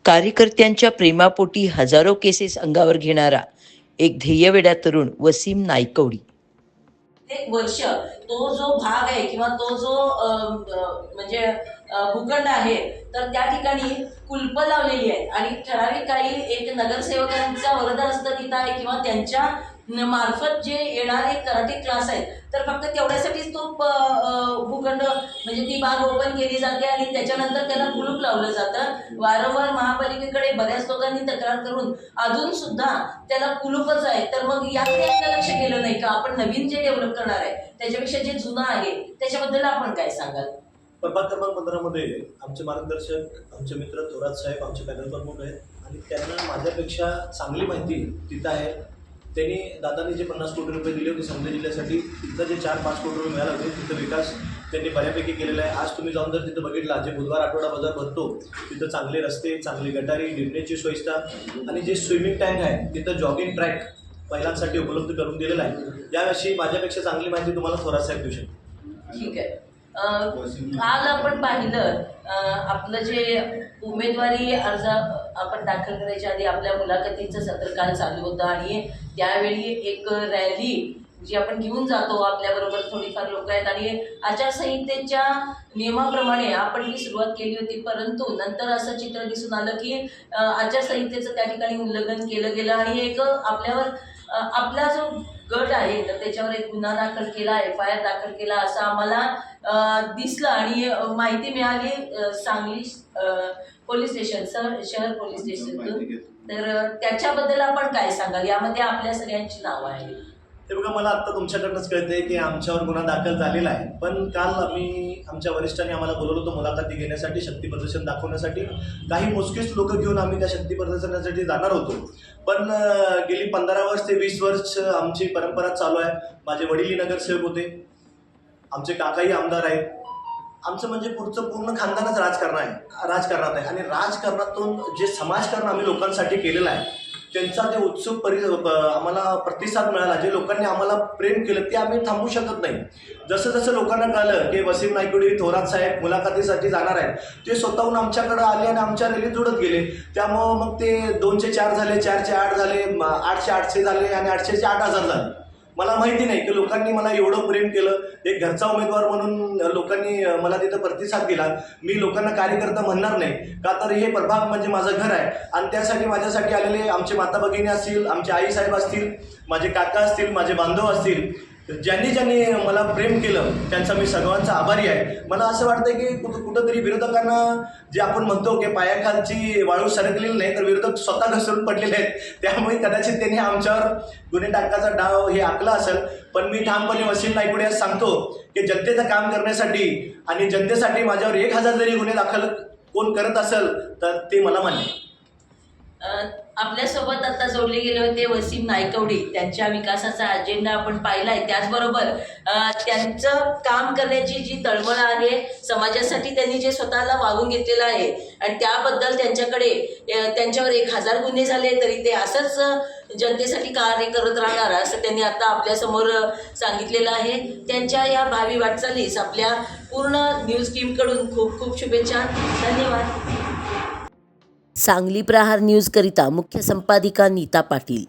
कार्यकर्त्यांच्या प्रेमापोटी हजारो केसेस अंगावर घेणारा एक ध्येयवेडा तरुण वसीम नायकवडी. एक वर्ष तो जो भाग आहे किंवा तो जो म्हणजे भूखंड आहे तर त्या ठिकाणी कुलप लावलेली आहेत आणि ठराविक काही एक नगरसेवकांचा वरदहस्त तिथं आहे किंवा त्यांच्या मार्फत जे येणारे कराटे क्लास आहेत तर फक्त तेवढ्यासाठीच तो भूखंड म्हणजे ती बाग ओपन केली जाते आणि त्याच्यानंतर त्याला कुलूप लावलं जातं. वारंवार महापालिकेकडे बऱ्याच लोकांनी तक्रार करून अजून सुद्धा त्याला कुलूपच आहे. तर मग याकडे आपलं लक्ष केलं नाही का? आपण नवीन जे डेव्हलप करणार आहे त्याच्यापेक्षा जे जुनं आहे त्याच्याबद्दल आपण काय सांगाल? प्रभाग क्रमांक 15 मध्ये आमचे मार्गदर्शक आमचे मित्र थोरात साहेब आमचे पॅनल प्रमुख आहेत आणि त्यांना माझ्यापेक्षा चांगली माहिती तिथं आहे. त्यांनी दादांनी जे 50 कोटी रुपये दिले होते सांगली जिल्ह्यासाठी तिथं जे 4-5 कोटी रुपये मिळाले होते तिथं विकास त्यांनी बऱ्यापैकी केलेला आहे. आज तुम्ही जाऊन जर तिथं बघितला जे बुधवार आठवडा बाजार भरतो तिथं चांगले रस्ते, चांगली गटारी, ड्रेनेजची सोयीस्ता आणि जे स्विमिंग टँक आहे तिथं जॉगिंग ट्रॅक महिलांसाठी उपलब्ध करून दिलेला आहे. याविषयी माझ्यापेक्षा चांगली माहिती तुम्हाला थोरात साहेब देऊ शकतो. ठीक आहे. काल आपण पाहिलं आपलं जे उमेदवारी अर्ज आपण दाखल करायच्या आधी आपल्या मुलाखतीचं सत्र काल चालू होतं आणि त्यावेळी एक रॅली जी आपण घेऊन जातो आपल्याबरोबर थोडीफार लोक आहेत आणि आचारसंहितेच्या नियमाप्रमाणे आपण ही सुरुवात केली होती. परंतु नंतर असं चित्र दिसून आलं की आचारसंहितेचं त्या ठिकाणी उल्लंघन केलं गेलं आणि एक आपल्यावर आपला जो गट आहे तर त्याच्यावर एक गुन्हा दाखल केला, FIR दाखल केला असं आम्हाला दिसलं आणि माहिती मिळाली सांगली पोलीस स्टेशन शहर पोलीस स्टेशनतून. तर त्याच्याबद्दल आपण काय सांगाल? यामध्ये आपल्या सगळ्यांची नावं आहेत. ते बघा, मला आत्ता तुमच्याकडनंच कळतंय की आमच्यावर गुन्हा दाखल झालेला आहे. पण काल आम्ही आमच्या वरिष्ठांनी आम्हाला बोलवलं होतं मुलाखती घेण्यासाठी, शक्ती प्रदर्शन दाखवण्यासाठी. काही मोजकीच लोक घेऊन आम्ही त्या शक्ती प्रदर्शनासाठी जाणार होतो. पण गेली 15 वर्ष ते 20 वर्ष आमची परंपरा चालू आहे. माझे वडीलही नगरसेवक होते, आमचे काकाही आमदार आहेत. आमचं म्हणजे पुढचं पूर्ण खानदानच राजकारणात आहे आणि राजकारणातून जे समाजकारण आम्ही लोकांसाठी केलेलं आहे त्यांचा ते उत्सुक आम्हाला प्रतिसाद मिळाला. जे लोकांनी आम्हाला प्रेम केलं ते आम्ही थांबवू शकत नाही. जसं जसं लोकांना कळलं की वसीम नायकवडी थोरात साहेब मुलाखतीसाठी जाणार आहेत ते स्वतःहून आमच्याकडे आले आणि आमच्या रॅलीत जुळत गेले. त्यामुळं मग ते 2चे 4 झाले, 4चे 8 झाले, 8चे 800 झाले आणि 800चे 8000 झाले. मला माहिती नाही की लोकांनी मला एवढं प्रेम केलं. एक घरचा उमेदवार म्हणून लोकांनी मला तिथं प्रतिसाद दिला. मी लोकांना कार्यकर्ता म्हणणार नाही का, तर हे प्रभाग म्हणजे माझं घर आहे आणि त्यासाठी माझ्यासाठी आलेले आमचे माता भगिनी असतील, आमचे आईसाहेब असतील, माझे काका असतील, माझे बांधव असतील, ज्यांनी मला प्रेम केलं त्यांचा मी सर्वांचा आभारी आहे. मला असं वाटतं की कुठंतरी विरोधकांना जे आपण म्हणतो की पायाखालची वाळू सरकलेली नाही तर विरोधक स्वतः घसरून पडलेले आहेत. त्यामुळे कदाचित त्यांनी आमच्यावर गुन्हे टाकाचा डाव हे आखला असेल. पण मी ठामपणे वसीम नायकवडी आज सांगतो की जनतेचं काम करण्यासाठी आणि जनतेसाठी माझ्यावर 1000 जरी गुन्हे दाखल कोण करत असेल तर ते मला मान्य. आपल्यासोबत आता जोडले गेले होते वसीम नायकवडी. त्यांच्या विकासाचा अजेंडा आपण पाहिलाय. त्याचबरोबर त्यांचं काम करण्याची जी तळमळ आहे, समाजासाठी त्यांनी जे स्वतःला वाहून घेतलेलं आहे आणि त्याबद्दल त्यांच्यावर 1000 गुन्हे झाले तरी ते असंच जनतेसाठी कार्य करत राहणार असं त्यांनी आता आपल्यासमोर सांगितलेलं आहे. त्यांच्या या भावी वाटचालीस आपल्या पूर्ण न्यूज टीमकडून खूप खूप शुभेच्छा. धन्यवाद. सांगली प्रहार न्यूजकरिता मुख्य संपादिका नीता पाटील.